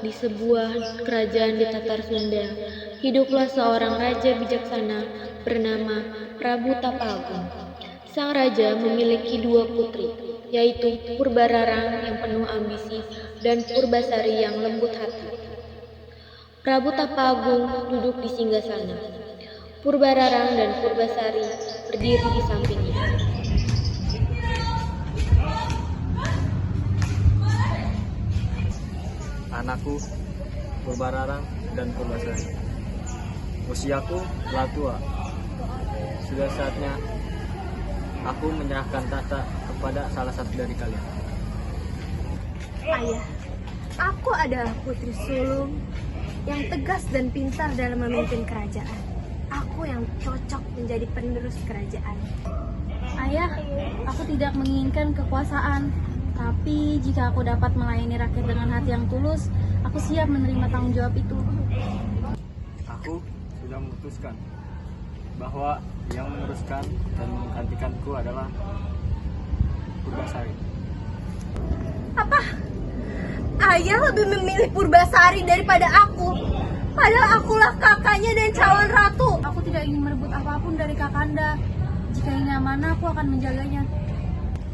di sebuah kerajaan di Tatar Sunda, hiduplah seorang raja bijaksana bernama Prabu Tapawum. Sang raja memiliki dua putri, yaitu Purbararang yang penuh ambisi dan Purbasari yang lembut hati. Prabu Tapawum duduk di singgasana. Purbararang dan Purbasari berdiri di sampingnya. Anakku, Purbararang dan Purbasari. Usiaku telah tua. Sudah saatnya aku menyerahkan tahta kepada salah satu dari kalian. Ayah, aku adalah putri sulung yang tegas dan pintar dalam memimpin kerajaan. Aku yang cocok menjadi penerus kerajaan. Ayah, aku tidak menginginkan kekuasaan, tapi jika aku dapat melayani rakyat dengan hati yang tulus, aku siap menerima tanggung jawab itu. Aku sudah memutuskan bahwa yang meneruskan dan menggantikanku adalah Purbasari. Apa? Ayah lebih memilih Purbasari daripada aku. Padahal akulah kakaknya dan calon ratu. Aku tidak ingin merebut apapun dari Kakanda. Jika ini amanah, aku akan menjaganya.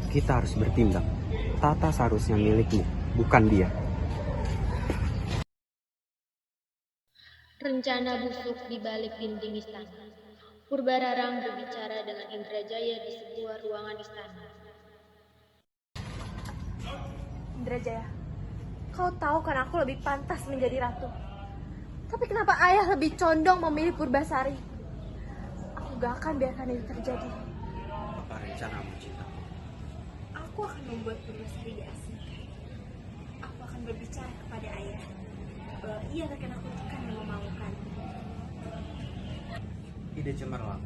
Kita harus bertindak. Tata seharusnya milikmu, bukan dia. Rencana busuk di balik dinding istana. Purbararang berbicara dengan Indrajaya di sebuah ruangan istana. Indrajaya, kau tahu kan aku lebih pantas menjadi ratu. Tapi kenapa ayah lebih condong memilih Purbasari? Aku gak akan biarkan itu terjadi. Apa rencanamu, cintaku? Aku akan membuat Purbasari diasingkan. Aku akan berbicara kepada ayah bahwa ia terkena kutukan yang memalukan. Ide cemerlang.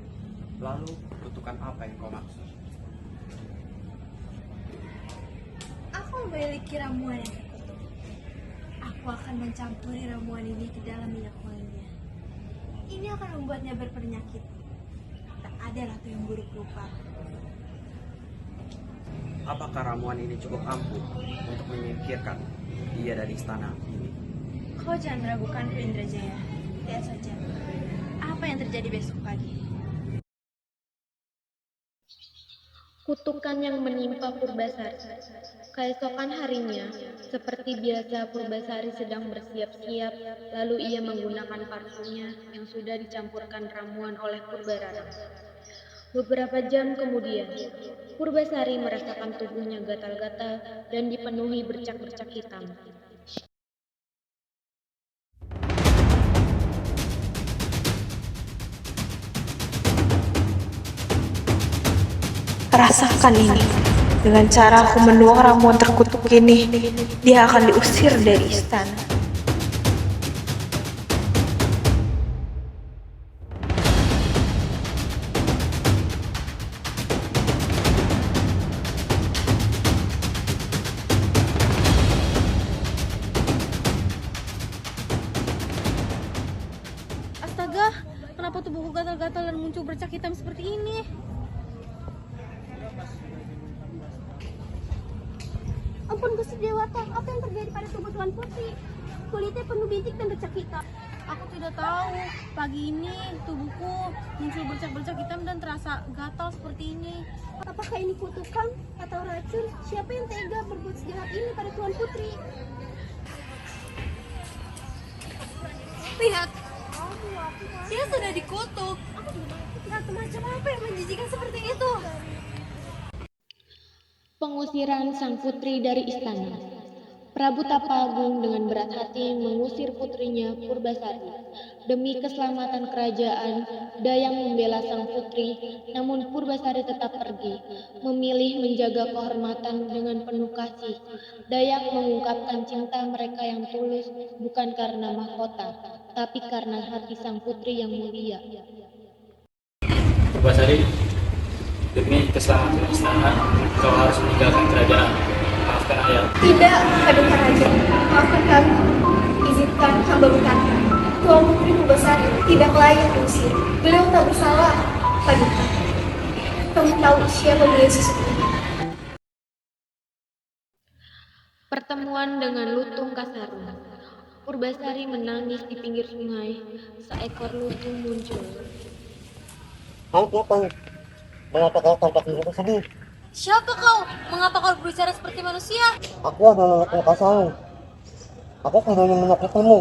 Lalu, kutukan apa yang kau maksud? Aku memiliki ramuan yang terkutuk. Aku akan mencampuri ramuan ini ke dalam minyak wanginya. Ini akan membuatnya berpenyakit. Tak ada ratu yang buruk rupa. Apakah ramuan ini cukup ampuh untuk menyingkirkan dia dari istana ini? Kau jangan ragukan Indrajaya. Lihat saja apa yang terjadi besok pagi. Kutukan yang menimpa Purbasari. Keesokan harinya, seperti biasa Purbasari sedang bersiap-siap, lalu ia menggunakan parfumnya yang sudah dicampurkan ramuan oleh Purbararang. Beberapa jam kemudian, Purbasari merasakan tubuhnya gatal-gatal dan dipenuhi bercak-bercak hitam. Rasakan ini. Dengan cara aku menuang ramuan terkutuk ini, dia akan diusir dari istana. Astaga, kenapa tubuhku gatal-gatal dan muncul bercak hitam seperti ini? Ampun Gusti Dewata, apa yang terjadi pada tubuh Tuan Putri? Kulitnya penuh bintik dan bercak hitam. Aku tidak tahu. Pagi ini tubuhku muncul bercak-bercak hitam dan terasa gatal seperti ini. Apakah ini kutukan atau racun? Siapa yang tega berbuat sejahat ini pada Tuan Putri? Lihat, dia sudah dikutuk. Ratu macam apa yang menjijikan seperti itu? Pengusiran sang putri dari istana. Prabu Tapawum dengan berat hati mengusir putrinya Purbasari. Demi keselamatan kerajaan, Dayang membela sang putri, namun Purbasari tetap pergi, memilih menjaga kehormatan dengan penuh kasih. Dayang mengungkapkan cinta mereka yang tulus bukan karena mahkota, tapi karena hati sang putri yang mulia. Purbasari, demi keselamatan istana, kau harus meninggalkan kerajaan. Maafkan ayah. Tidak, Paduka Raja. Maafkan kami. Izinkan hamba berkata. Tuan Putri Purbasari tidak layak diusir. Beliau tak bersalah, Paduka. Kamu tahu siapa beliau sesungguhnya. Pertemuan dengan Lutung Kasarung. Purbasari menangis di pinggir sungai. Seekor lutung muncul. Hai Tutung, mengapa kau tampak begitu sedih? Siapa kau? Mengapa kau berbicara seperti manusia? Aku adalah Lutung Kasarung. Aku tidak ingin menyakitimu.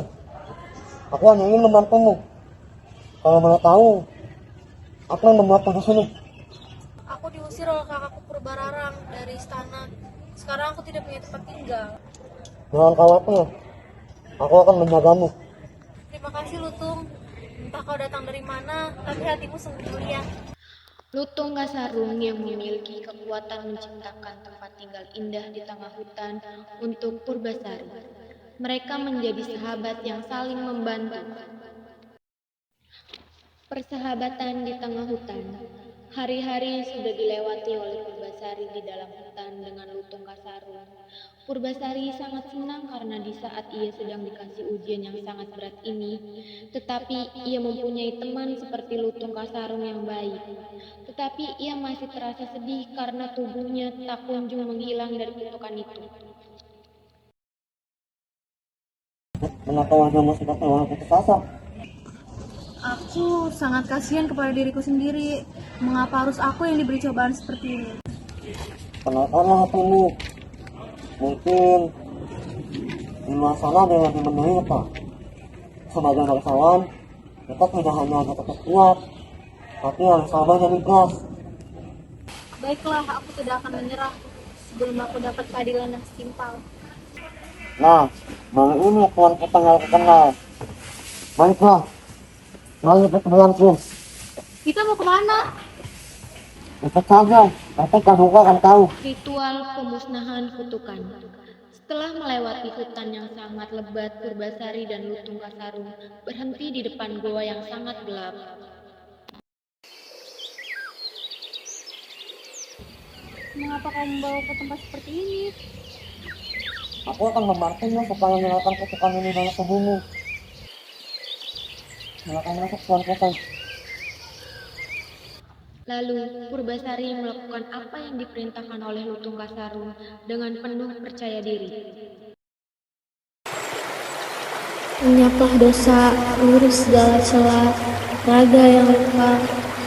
Aku hanya ingin membantumu. Kalau mau tahu, apa yang membuatmu di sini? Aku diusir oleh kakakku Purbararang dari istana. Sekarang aku tidak punya tempat tinggal. Jangan khawatir, aku akan menjagamu. Terima kasih Lutung. Entah kau datang dari mana, tapi hatimu sungguh mulia. Lutung Kasarung yang memiliki kekuatan menciptakan tempat tinggal indah di tengah hutan untuk Purbasari. Mereka menjadi sahabat yang saling membantu. Persahabatan di tengah hutan. Hari-hari sudah dilewati oleh Purbasari di dalam hutan dengan Lutung Kasarung. Purbasari sangat senang karena di saat ia sedang dikasih ujian yang sangat berat ini, tetapi ia mempunyai teman seperti Lutung Kasarung yang baik. Tetapi ia masih terasa sedih karena tubuhnya tak kunjung menghilang dari kutukan itu. Mengapa wajahmu seperti orang putus asa? Aku sangat kasihan kepada diriku sendiri. Mengapa harus aku yang diberi cobaan seperti ini? Tenangkanlah hatimu. Mungkin di luar sana ada yang lebih menderita. Sebagai bangsawan, kita tidak hanya harus tetap kuat, tapi harus sabar dan ikhlas. Baiklah, aku tidak akan menyerah sebelum aku dapat keadilan yang setimpal. Nah, baru ini tuan kita yang aku kenal. Baiklah, mari berkenalanku. Kita mau kemana? Ikut saja, tapi kamu akan tahu. Ritual pemusnahan kutukan. Setelah melewati hutan yang sangat lebat, Purbasari dan Lutung Kasarung berhenti di depan goa yang sangat gelap. Mengapa kau membawa ke tempat seperti ini? Aku akan membantumu supaya menghilangkan kutukan ini dari tubuhmu. Silakan masuk tuan Kutai. Lalu Purbasari melakukan apa yang diperintahkan oleh Lutung Kasarung dengan penuh percaya diri. Menyaplah dosa, urus segala celah, raga yang luka,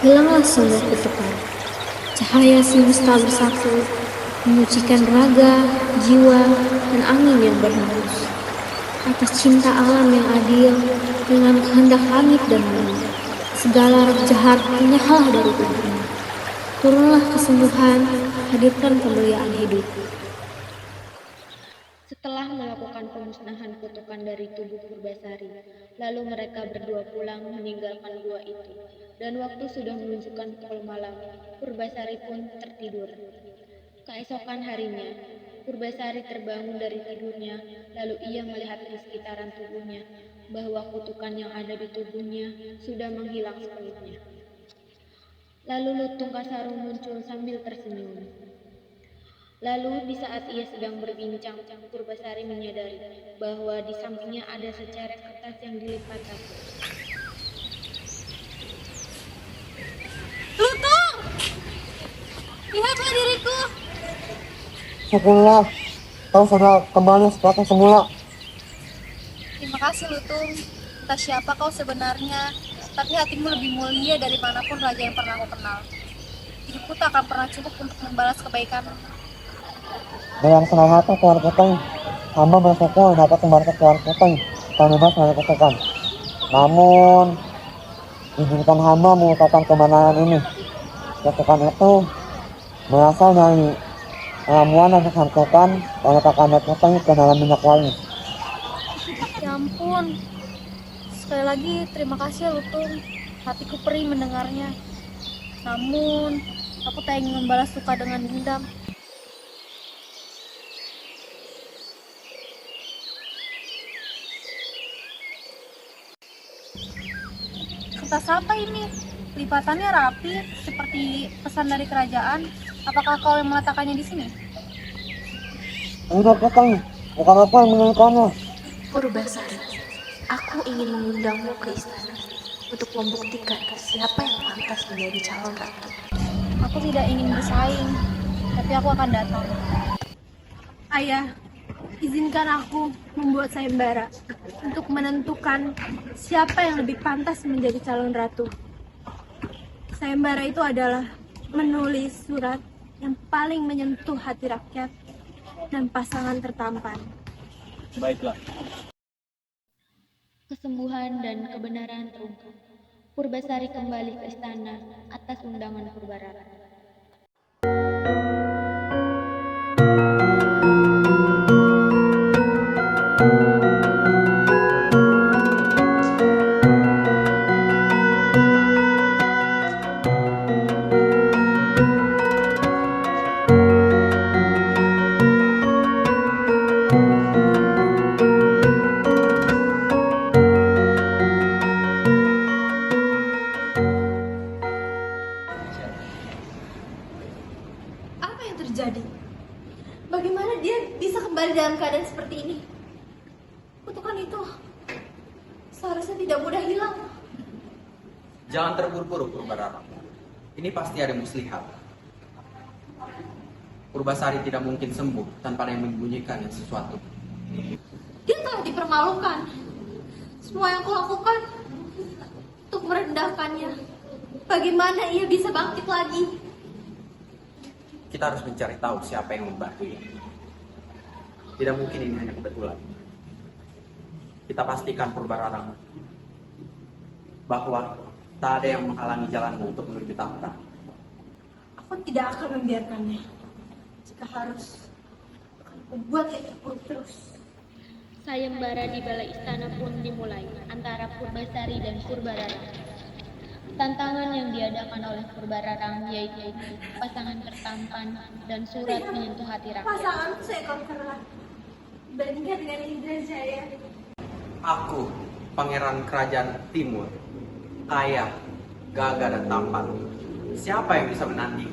hilanglah semua kutukan. Cahaya semesta bersatu, menyucikan raga, jiwa, dan angin yang berhembus. Atas cinta alam yang adil, dengan kehendak langit dan bumi, segala roh jahat menyahlah dari tubuhmu. Turunlah kesembuhan, hadirkan kemuliaan hidup. Setelah melakukan pemusnahan kutukan dari tubuh Purbasari, lalu mereka berdua pulang meninggalkan gua itu. Dan waktu sudah menunjukkan pukul malam, Purbasari pun tertidur. Keesokan harinya, Purbasari terbangun dari tidurnya, lalu ia melihat di sekitaran tubuhnya bahwa kutukan yang ada di tubuhnya sudah menghilang sepenuhnya. Lalu Lutung Kasarung muncul sambil tersenyum. Lalu di saat ia sedang berbincang, Purbasari menyadari bahwa di sampingnya ada secerek kertas yang dilipat rapi. Lutung! Lihatlah diriku! Syukurlah, kau sudah kembali seperti semula. Terima kasih Lutung. Entah siapa kau sebenarnya, tapi hatimu lebih mulia dari manapun raja yang pernah aku kenal. Hidupku tak akan pernah cukup untuk membalas kebaikan. Dengan senang hati tuan Kutai, hamba bersyukur dapat kembali ke tuan Kutai dan bebas dari kutukan. Namun, izinkan hamba mengucapkan kebenaran ini. Kutukan itu berasal dari ramuan yang disantukan oleh kakanda Kutai ke dalam minyak wangi. Ya ampun. Sekali lagi terima kasih ya Lutung. Hatiku perih mendengarnya. Namun, aku tak ingin membalas suka dengan dendam. Kertas apa ini? Lipatannya rapi, seperti pesan dari kerajaan. Apakah kau yang meletakkannya di sini? Tidak Kutai, bukan apa yang menginginkannya. Purbasari, aku ingin mengundangmu ke istana untuk membuktikan siapa yang pantas menjadi calon ratu. Aku tidak ingin bersaing, tapi aku akan datang. Ayah, Izinkan aku membuat sayembara untuk menentukan siapa yang lebih pantas menjadi calon ratu. Sayembara itu adalah menulis surat yang paling menyentuh hati rakyat dan pasangan tertampan. Baiklah. Kesembuhan dan kebenaran terungkap. Purbasari kembali ke istana atas undangan Purbarara. Apa yang terjadi? Bagaimana dia bisa kembali dalam keadaan seperti ini? Kutukan itu seharusnya tidak mudah hilang. Jangan terburu-buru, Purbarara. Ini pasti ada muslihat. Purbasari tidak mungkin sembuh tanpa ada yang menyembunyikan sesuatu. Dia telah dipermalukan. Semua yang kulakukan untuk merendahkannya. Bagaimana ia bisa bangkit lagi? Kita harus mencari tahu siapa yang membantunya. Tidak mungkin ini hanya kebetulan. Kita pastikan, Purbarara, bahwa tak ada yang menghalangi jalanmu untuk menuju tahta. Aku tidak akan membiarkannya. Jika harus, akan membuatnya terpuruk terus. Sayembara di balai istana pun dimulai antara Purbasari dan Purbarara. Tantangan yang diadakan oleh Purbarara yaitu pasangan tertampan dan surat menyentuh hati rakyat. Pasangan seekor kera. Bandingkan dengan Indra Jaya. Aku, pangeran kerajaan timur, kaya, gagah dan tampan. Siapa yang bisa menanding?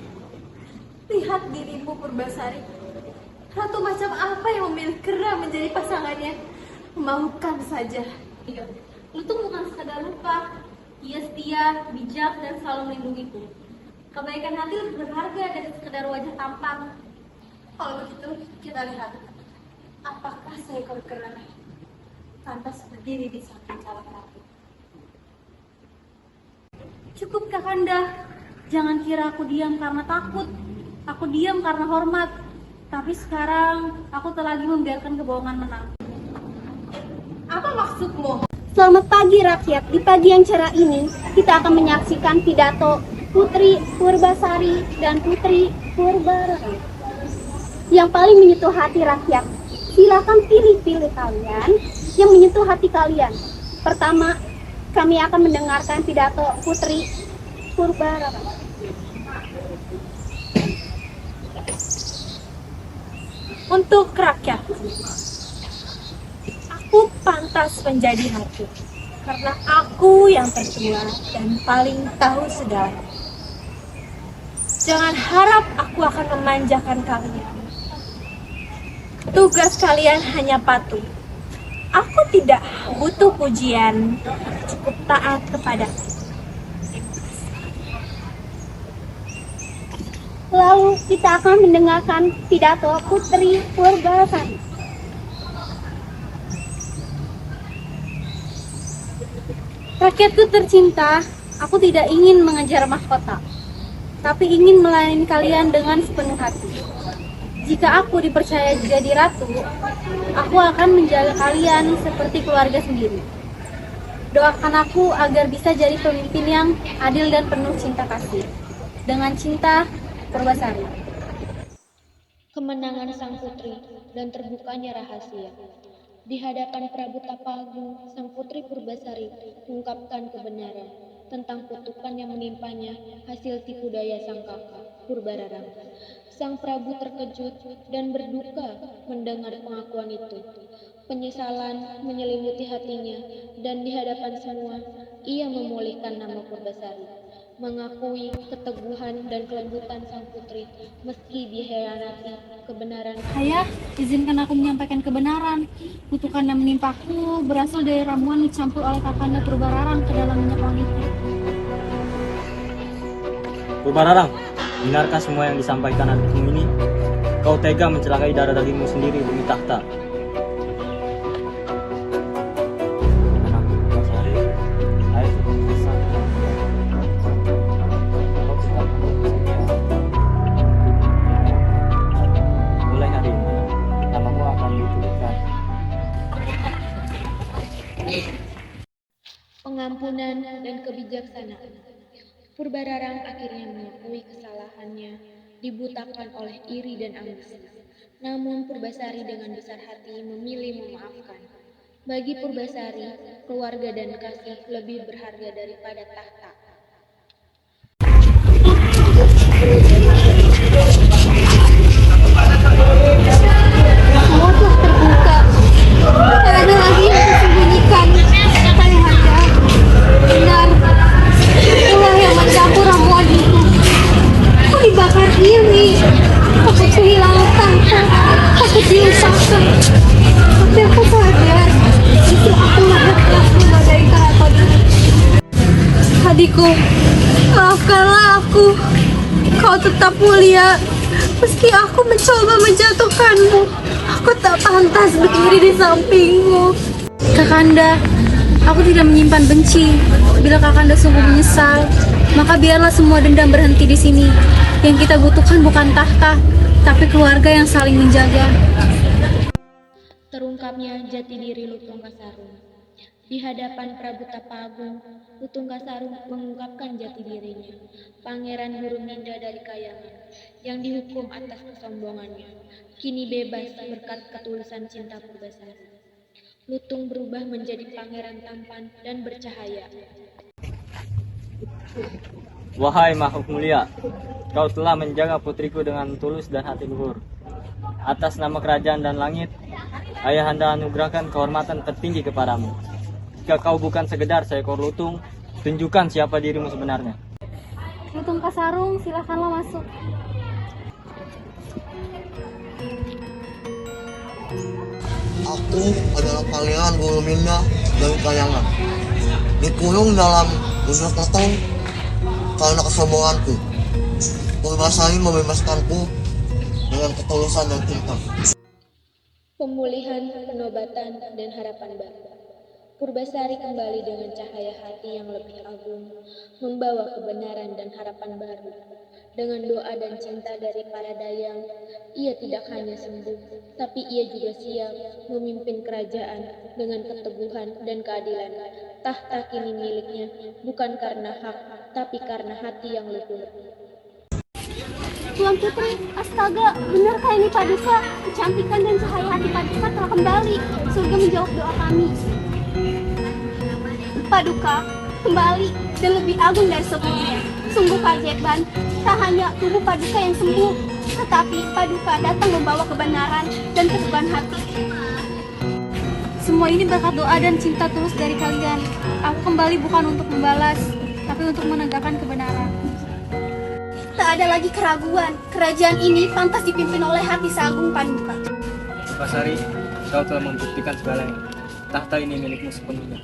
Lihat dirimu, Purbasari. Ratu macam apa yang memilih kera menjadi pasangannya? Memalukan saja. Lutung bukan sekadar lupa, ia setia, bijak, dan selalu melindungiku. Kebaikan hati lebih berharga dari sekedar wajah tampan. Kalau begitu, kita lihat. Apakah seekor kera pantas berdiri di samping calon ratu? Cukup Kakanda, jangan kira aku diam karena takut. Aku diam karena hormat. Tapi sekarang aku tak lagi membiarkan kebohongan menang. Apa maksudmu? Selamat pagi rakyat. Di pagi yang cerah ini, kita akan menyaksikan pidato Putri Purbasari dan Putri Purbarara yang paling menyentuh hati rakyat. Silakan pilih-pilih kalian yang menyentuh hati kalian. Pertama, kami akan mendengarkan pidato Putri Purbarara. Untuk rakyat, aku pantas menjadi ratu karena aku yang tertua dan paling tahu segalanya. Jangan harap aku akan memanjakan kalian. Tugas kalian hanya patuh. Aku tidak butuh pujian, cukup taat kepadaku. Lalu kita akan mendengarkan pidato Putri Purbasari. Rakyatku tercinta, aku tidak ingin mengejar mahkota, tapi ingin melayani kalian dengan sepenuh hati. Jika aku dipercaya jadi ratu, aku akan menjaga kalian seperti keluarga sendiri. Doakan aku agar bisa jadi pemimpin yang adil dan penuh cinta kasih. Dengan cinta, Purbasari. Kemenangan sang putri dan terbukanya rahasia. Di hadapan Prabu Tapagung, sang putri Purbasari mengungkapkan kebenaran tentang kutukan yang menimpanya hasil tipu daya sang kakak, Purbarara. Sang Prabu terkejut dan berduka mendengar pengakuan itu. Penyesalan menyelimuti hatinya dan di hadapan semua, ia memulihkan nama Purbasari, mengakui keteguhan dan kelembutan sang putri meski dikhianati kebenaran. Ayah, izinkan aku menyampaikan kebenaran. Kutukan yang menimpaku berasal dari ramuan dicampur oleh Kakanda Purbarara ke dalam minyak wangi. Purbarara, benarkah semua yang disampaikan adikmu ini? Kau tega mencelakai darah dagingmu sendiri demi tahta. pengampunan, dan kebijaksanaan. Purbararang akhirnya mengakui kesalahannya, dibutakan oleh iri dan ambisi. Namun Purbasari dengan besar hati memilih memaafkan. Bagi Purbasari, keluarga dan kasih lebih berharga daripada tahta. Semua telah terbuka. Tak ada lagi yang disembunyikan. Ayahanda, benar. Itulah yang mencampur ramuan itu. Aku dibakar iri. Aku kehilangan tahta. Aku diusahakan. Tapi aku sadar, justru aku lahirlah sebagai keraton ini. Adikku, maafkanlah aku. Kau tetap mulia. Meski aku mencoba menjatuhkanmu, aku tak pantas berdiri di sampingmu. Kakanda, aku tidak menyimpan benci. Bila Kakanda sungguh menyesal, maka biarlah semua dendam berhenti di sini. Yang kita butuhkan bukan tahta, tapi keluarga yang saling menjaga. Terungkapnya jati diri Lutung Kasarung. Di hadapan Prabu Tapaagung, Lutung Kasarung mengungkapkan jati dirinya, Pangeran Huruminda dari Kayangan, yang dihukum atas kesombongannya, kini bebas berkat ketulusan cinta Purbasari. Lutung berubah menjadi pangeran tampan dan bercahaya. Wahai makhluk mulia, kau telah menjaga putriku dengan tulus dan hati luhur. Atas nama kerajaan dan langit, Ayahanda anugerahkan kehormatan tertinggi kepadamu. Jika kau bukan sekedar seekor lutung, tunjukkan siapa dirimu sebenarnya. Lutung Kasarung, silakanlah masuk. Aku adalah Pangeran Huruminda dari Kayangan. Dikurung dalam usaha kertong karena kesombonganku. Purbasari membebaskanku dengan ketulusan dan cinta. Pemulihan, penobatan, dan harapan baru. Purbasari kembali dengan cahaya hati yang lebih agung, membawa kebenaran dan harapan baru. Dengan doa dan cinta dari para dayang, ia tidak hanya sembuh, tapi ia juga siap memimpin kerajaan dengan keteguhan dan keadilan. Tahta kini miliknya, bukan karena hak, tapi karena hati yang luhur. Tuan Putri, astaga, benarkah ini Paduka? Kecantikan dan cahaya hati Paduka telah kembali. Surga menjawab doa kami. Paduka, kembali dan lebih agung dari sebelumnya. Sungguh keajaiban, tak hanya tubuh Paduka yang sembuh, tetapi Paduka datang membawa kebenaran dan keteguhan hati. Semua ini berkat doa dan cinta tulus dari kalian. Aku kembali bukan untuk membalas, tapi untuk menegakkan kebenaran. Tak ada lagi keraguan, kerajaan ini pantas dipimpin oleh hati seagung Paduka. Purbasari, kau telah membuktikan segalanya. Tahta ini milikmu sepenuhnya.